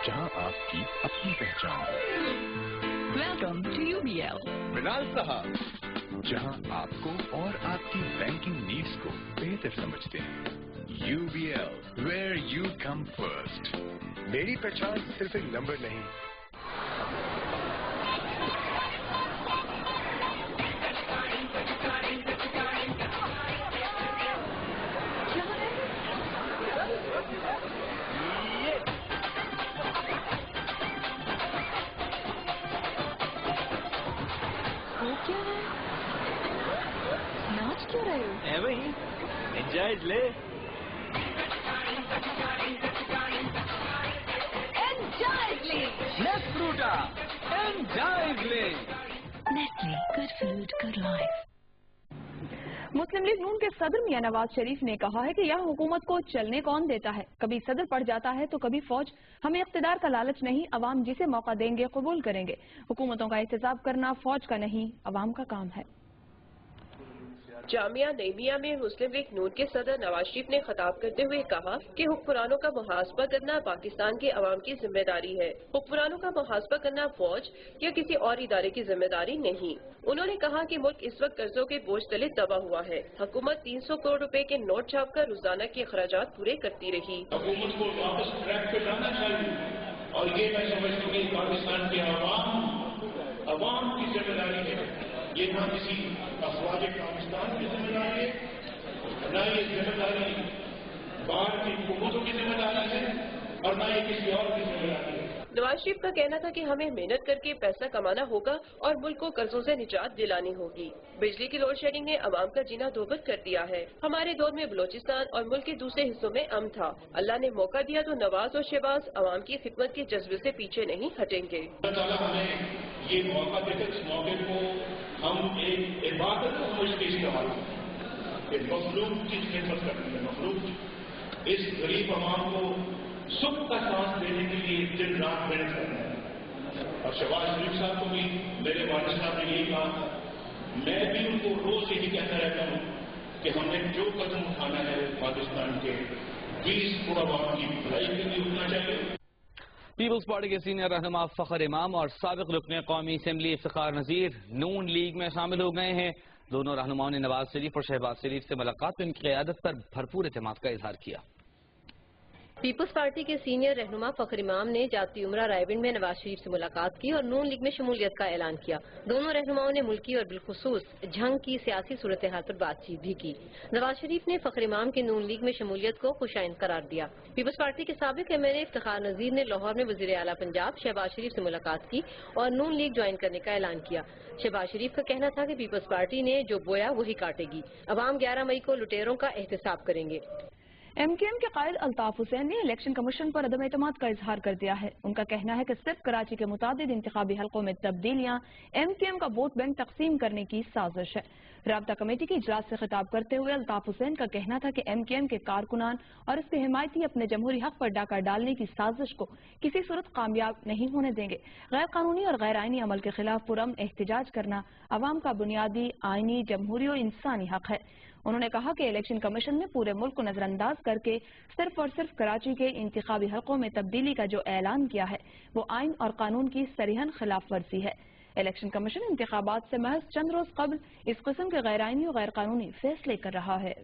جہاں آپ کی اپنی پہچان ہو؟ Welcome to UBL. منال صاحب, جہاں آپ کو اور آپ کی بینکنگ نیڈز کو بہتر سمجھتے ہیں. UBL, where you come first. میری پہچان صرف ایک نمبر نہیں. ناچ کیوں رہے ہو؟ ایویں ہی انجائز لے. Enjoyably. Nesfruta. Enjoyably. Nestle, good food, good life. مسلم لیگ نون کے صدر میاں نواز شریف نے کہا ہے کہ یہاں حکومت کو چلنے کون دیتا ہے. کبھی صدر پڑ جاتا ہے تو کبھی فوج. ہمیں اقتدار کا لالچ نہیں, عوام جسے موقع دیں گے قبول کریں گے. حکومتوں کا احتساب کرنا فوج کا نہیں, عوام کا کام ہے. جامعہ نعیمیہ میں مسلم لیگ نون کے صدر نواز شریف نے خطاب کرتے ہوئے کہا کہ حکمرانوں کا محاسبہ کرنا پاکستان کے عوام کی ذمہ داری ہے. حکمرانوں کا محاسبہ کرنا فوج یا کسی اور ادارے کی ذمہ داری نہیں. انہوں نے کہا کہ ملک اس وقت قرضوں کے بوجھ تلے دبا ہوا ہے. حکومت 300 کروڑ روپے کے نوٹ چھاپ کر روزانہ کے اخراجات پورے کرتی رہی. حکومت کو واپس ٹریک پہ لانا چاہیے اور یہ میں سمجھتا ہوں کہ پاکستان کے عوام کی ذمہ داری ہے ये न किसी अफवाज पाकिस्तान की जिम्मेदारी है, न ये जिम्मेदारी बाहर की हुकूमतों की जिम्मेदारी है, और न ये किसी और की जिम्मेदारी है। नवाज शरीफ का कहना था कि हमें मेहनत करके पैसा कमाना होगा और मुल्क को कर्जों से निजात दिलानी होगी। बिजली की लोड शेडिंग ने अवाम का जीना दोबद कर दिया है। हमारे दौर में बलोचिस्तान और मुल्क के दूसरे हिस्सों में अमन था। अल्लाह ने मौका दिया तो नवाज और शहबाज अवाम की खिदमत के जज्बे से पीछे नहीं हटेंगे। अल्लाह ताला हमें ये मौका देकर इस मौके को हम एक इबादत को समझते इस्तेमाल कि मखलूक की खिदमत करनी है। मखलूक इस गरीब अवाम को सुख का सांस देने के लिए दिन रात मेहनत करना है। और शहबाज शरीफ साहब को भी मेरे वालिद साहब ने यही कहा था, मैं भी उनको रोज यही कहता रहता हूँ कि हमने जो कदम उठाना है पाकिस्तान के 20 करोड़ अवाम की भलाई के लिए उठना चाहिए। पीपल्स पार्टी के सीनियर रहनुमा फखर इमाम और साबिक रुकन कौमी असम्बली इफ्तिखार नज़ीर नून लीग में शामिल हो गए हैं। दोनों रहनुमाओं ने नवाज शरीफ और शहबाज शरीफ से मुलाकात में उनकी क़यादत पर भरपूर एतमाद का इजहार किया। पीपल्स पार्टी के सीनियर रहनुमा फखर इमाम ने जाती उमरा रायविंड में नवाज शरीफ से मुलाकात की और नून लीग में शमूलियत का ऐलान किया। दोनों रहनुमाओं ने मुल्की और बिलखुसूस झंग की सियासी सूरत हाल पर बातचीत भी की। नवाज शरीफ ने फखर इमाम की नून लीग में शमूलियत को खुशाइंद करार दिया। पीपल्स पार्टी के साबिक एमएनए इफ्तिखार नज़ीर ने लाहौर में वज़ीर आला पंजाब शहबाज शरीफ से मुलाकात की और नून लीग ज्वाइन करने का ऐलान किया। शहबाज शरीफ का कहना था कि पीपल्स पार्टी ने जो बोया वही काटेगी। अवाम 11 मई को लुटेरों का एहतसाब करेंगे। MQM के कायद अल्ताफ हुसैन ने इलेक्शन कमीशन पर अदम एतमाद का इजहार कर दिया है। उनका कहना है कि सिर्फ कराची के मुताबिक इंतखाबी हल्कों में तब्दीलियां MQM का वोट बैंक तकसीम करने की साजिश है। राब्ता कमेटी की इजलास से खिताब करते हुए अल्ताफ हुसैन का कहना था कि MQM के कारकुनान और इसके हिमायती अपने जमहूरी हक पर डाका डालने की साजिश को किसी सूरत कामयाब नहीं होने देंगे। गैर कानूनी और गैर आईनी अमल के खिलाफ पुरअमन एहतजाज करना अवाम का बुनियादी आईनी जमहूरी और इंसानी हक है। उन्होंने कहा कि इलेक्शन कमीशन ने पूरे मुल्क को नजरअंदाज करके सिर्फ और सिर्फ कराची के इंतखाबी हल्कों में तब्दीली का जो ऐलान किया है वो आइन और कानून की सरीहन खिलाफ वर्जी है। इलेक्शन कमीशन इंतखाबात से महज चंद रोज कबल इस किस्म के गैर आइनी और गैर कानूनी फैसले कर रहा है।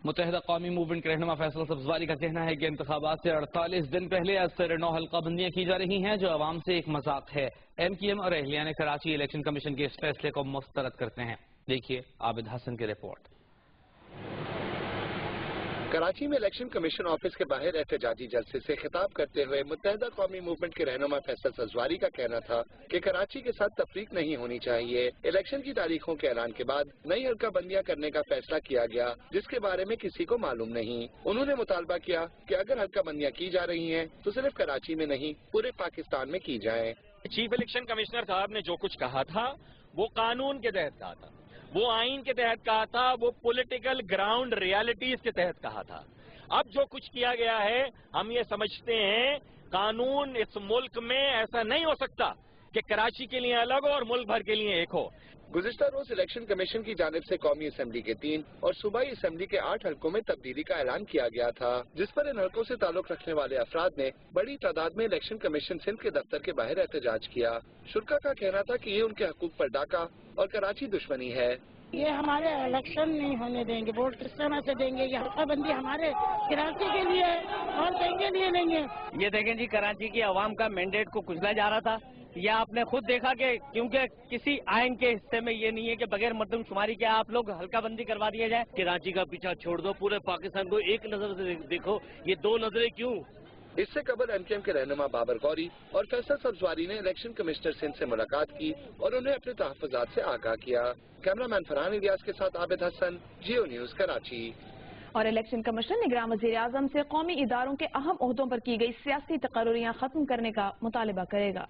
मुत्तहिदा कौमी मूवमेंट के रहनुमा फैसल सब्जवारी का कहना है कि इंतखाबात से 48 दिन पहले असर 9 हल्का बंदियां की जा रही हैं जो अवाम से एक मजाक है। MQM और अहलियान कराची इलेक्शन कमीशन के इस फैसले को मुस्तरद करते हैं। देखिए आबिद हसन की रिपोर्ट। कराची में इलेक्शन कमीशन ऑफिस के बाहर एहतजाजी जलसे से खिताब करते हुए मुत्तहिदा कौमी मूवमेंट के रहनुमा फैसल सब्जवारी का कहना था कि कराची के साथ तफरीक नहीं होनी चाहिए। इलेक्शन की तारीखों के ऐलान के बाद नई हल्का बंदियां करने का फैसला किया गया जिसके बारे में किसी को मालूम नहीं। उन्होंने मुतालबा किया कि अगर हल्का बंदियां की जा रही हैं तो सिर्फ कराची में नहीं पूरे पाकिस्तान में की जाए। चीफ इलेक्शन कमिश्नर साहब ने जो कुछ कहा था वो कानून के तहत कहा था, वो आइन के तहत कहा था, वो पॉलिटिकल ग्राउंड रियलिटीज के तहत कहा था। अब जो कुछ किया गया है हम ये समझते हैं कानून इस मुल्क में ऐसा नहीं हो सकता कि कराची के लिए अलग हो और मुल्क भर के लिए एक हो। गुज़िश्ता रोज इलेक्शन कमीशन की जानिब से कौमी असम्बली के 3 और सूबाई असम्बली के 8 हल्कों में तब्दीली का ऐलान किया गया था जिस पर इन हल्कों से ताल्लुक रखने वाले अफराद ने बड़ी तादाद में इलेक्शन कमीशन सिंध के दफ्तर के बाहर एहतजाज किया। शुरा का कहना था कि ये उनके हकूक पर डाका और कराची दुश्मनी है। ये हमारे इलेक्शन नहीं होने देंगे, वोट किस तरह से देंगे? ये हल्का बंदी हमारे कराची के लिए और देंगे लिए नहीं है। ये देखें जी, कराची की आवाम का मैंडेट को कुचला जा रहा था। या आपने खुद देखा कि क्योंकि किसी आइन के हिस्से में ये नहीं है कि बगैर मर्दमशुमारी के आप लोग हल्का बंदी करवा दिया जाए। कराची का पीछा छोड़ दो, पूरे पाकिस्तान को एक नजर से देखो। ये 2 नजरें क्यों? इससे कबल MQM के रहनुमा बाबर गौरी और फैसल सब्जवारी ने इलेक्शन कमिश्नर सिंध से मुलाकात की और उन्हें अपने तहफ़्फ़ुज़ात से आगाह किया। कैमरामैन फरहान इलियास के साथ आबिद हसन, जियो न्यूज कराची। और इलेक्शन कमीशन निगरान वज़ीर आज़म से कौमी इदारों के अहम ओहदों पर की गई सियासी तकर्रुरियां खत्म करने का मुतालबा करेगा।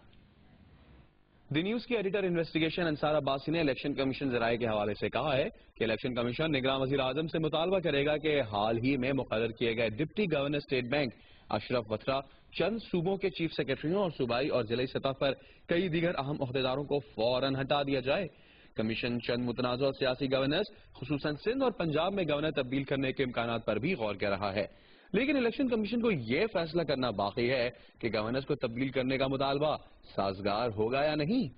द न्यूज की एडिटर इन्वेस्टिगेशन अंसार अब्बासी ने इलेक्शन कमीशन जराये के हवाले से कहा है कि इलेक्शन कमीशन निगरान वज़ीर आज़म से मुतालबा करेगा कि हाल ही में मुक़र्रर किए गए deputy governor State Bank Ashraf Wathra, चंद सूबों के चीफ सेक्रेटरियों और सूबाई और जिले सतह पर कई दीगर अहम ओहदेदारों को फौरन हटा दिया जाए। कमीशन चंद मुतनाज़ और सियासी गवर्नर्स खुसूसन सिंध और पंजाब में गवर्नर तब्दील करने के इम्कानात पर भी गौर कर रहा है, लेकिन इलेक्शन कमीशन को यह फैसला करना बाकी है कि गवर्नर्स को तब्दील करने का मुतालबा साजगार होगा या नहीं।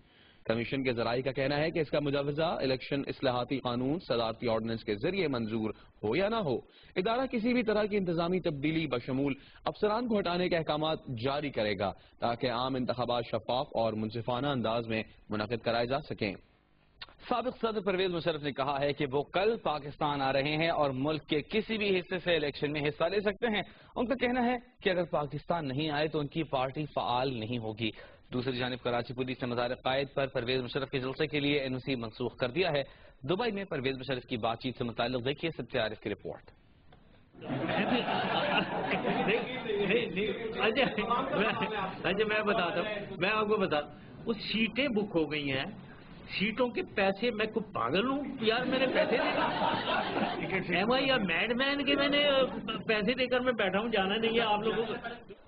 کمیشن کے ذرائع کا کہنا ہے کہ اس کا مجوزہ الیکشن اصلاحاتی قانون صدارتی آرڈیننس کے ذریعے منظور ہو یا نہ ہو، ادارہ کسی بھی طرح کی انتظامی تبدیلی بشمول افسران کو ہٹانے کے احکامات جاری کرے گا تاکہ عام انتخابات شفاف اور منصفانہ انداز میں منعقد کرائے جا سکیں۔ سابق صدر پرویز مشرف نے کہا ہے کہ وہ کل پاکستان آ رہے ہیں اور ملک کے کسی بھی حصے سے الیکشن میں حصہ لے سکتے ہیں۔ ان کا کہنا ہے کہ اگر پاکستان نہیں آئے تو ان کی پارٹی فعال نہیں ہوگی۔ دوسری جانب کراچی پولیس نے مزار قائد پر پرویز مشرف کے جلسے کے لیے NOC منسوخ کر دیا ہے۔ دبئی میں پرویز مشرف کی بات چیت سے متعلق دیکھیے سب عارف کی رپورٹ۔ میں بتاتا ہوں، میں آپ کو بتا، وہ سیٹیں بک ہو گئی ہیں، سیٹوں کے پیسے، میں کو پاگل ہوں یار، میں نے پیسے دے ایم آئی یا میڈ مین کے میں نے پیسے دے کر میں بیٹھا ہوں، جانا نہیں ہے آپ لوگوں کو۔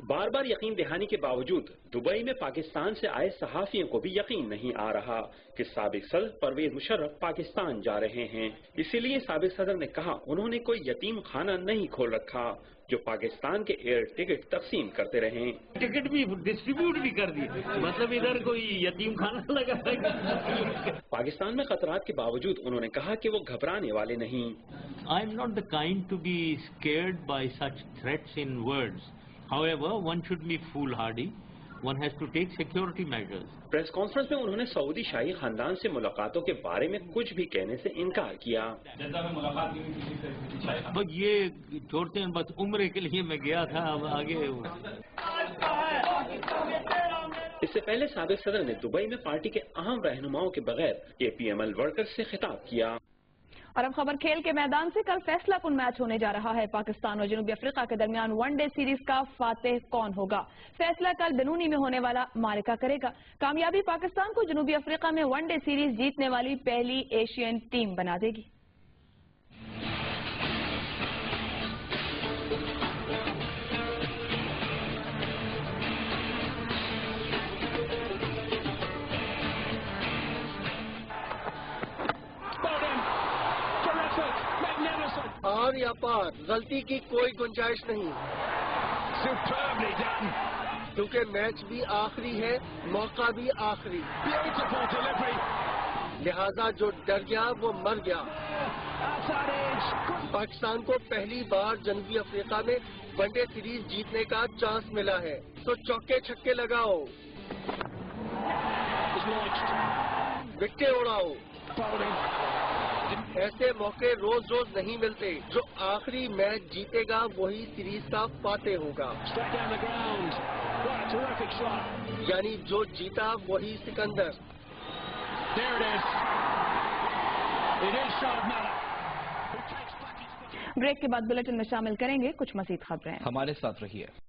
بار بار یقین دہانی کے باوجود دبئی میں پاکستان سے آئے صحافیوں کو بھی یقین نہیں آ رہا کہ سابق صدر پرویز مشرف پاکستان جا رہے ہیں۔ اسی لیے سابق صدر نے کہا انہوں نے کوئی یتیم خانہ نہیں کھول رکھا جو پاکستان کے ایئر ٹکٹ تقسیم کرتے رہیں۔ ٹکٹ بھی ڈسٹریبیوٹ بھی کر دی، مطلب ادھر کوئی یتیم خانہ لگا۔ پاکستان میں خطرات کے باوجود انہوں نے کہا کہ وہ گھبرانے والے نہیں۔ I am not the kind to be scared by such threats in words. However, one should be foolhardy. One has to take security measures. Press conference میں انہوں نے سعودی شاہی خاندان سے ملاقاتوں کے بارے میں کچھ بھی کہنے سے انکار کیا۔ بس یہ چھوڑتے ہیں، بس عمرے کے لیے میں گیا تھا، اب آگے۔ اس سے پہلے سابق صدر نے دبئی میں پارٹی کے اہم رہنماؤں کے بغیر APML ورکرز سے خطاب کیا۔ اور اب خبر کھیل کے میدان سے، کل فیصلہ کن میچ ہونے جا رہا ہے۔ پاکستان اور جنوبی افریقہ کے درمیان ون ڈے سیریز کا فاتح کون ہوگا؟ فیصلہ کل بنونی میں ہونے والا معرکہ کرے گا۔ کامیابی پاکستان کو جنوبی افریقہ میں ون ڈے سیریز جیتنے والی پہلی ایشین ٹیم بنا دے گی۔ آر یا پار، غلطی کی کوئی گنجائش نہیں، کیونکہ میچ بھی آخری ہے، موقع بھی آخری، لہذا جو ڈر گیا وہ مر گیا۔ پاکستان کو پہلی بار جنوبی افریقہ میں ون ڈے سیریز جیتنے کا چانس ملا ہے، تو چوکے چھکے لگاؤ، وکٹیں اڑاؤ۔ ایسے موقع روز روز نہیں ملتے، جو آخری میچ جیتے گا وہی سیریز کا فاتح ہوگا، یعنی جو جیتا وہی سکندر۔ بریک کے بعد بلیٹن میں شامل کریں گے کچھ مزید خبریں، ہمارے ساتھ رہیے۔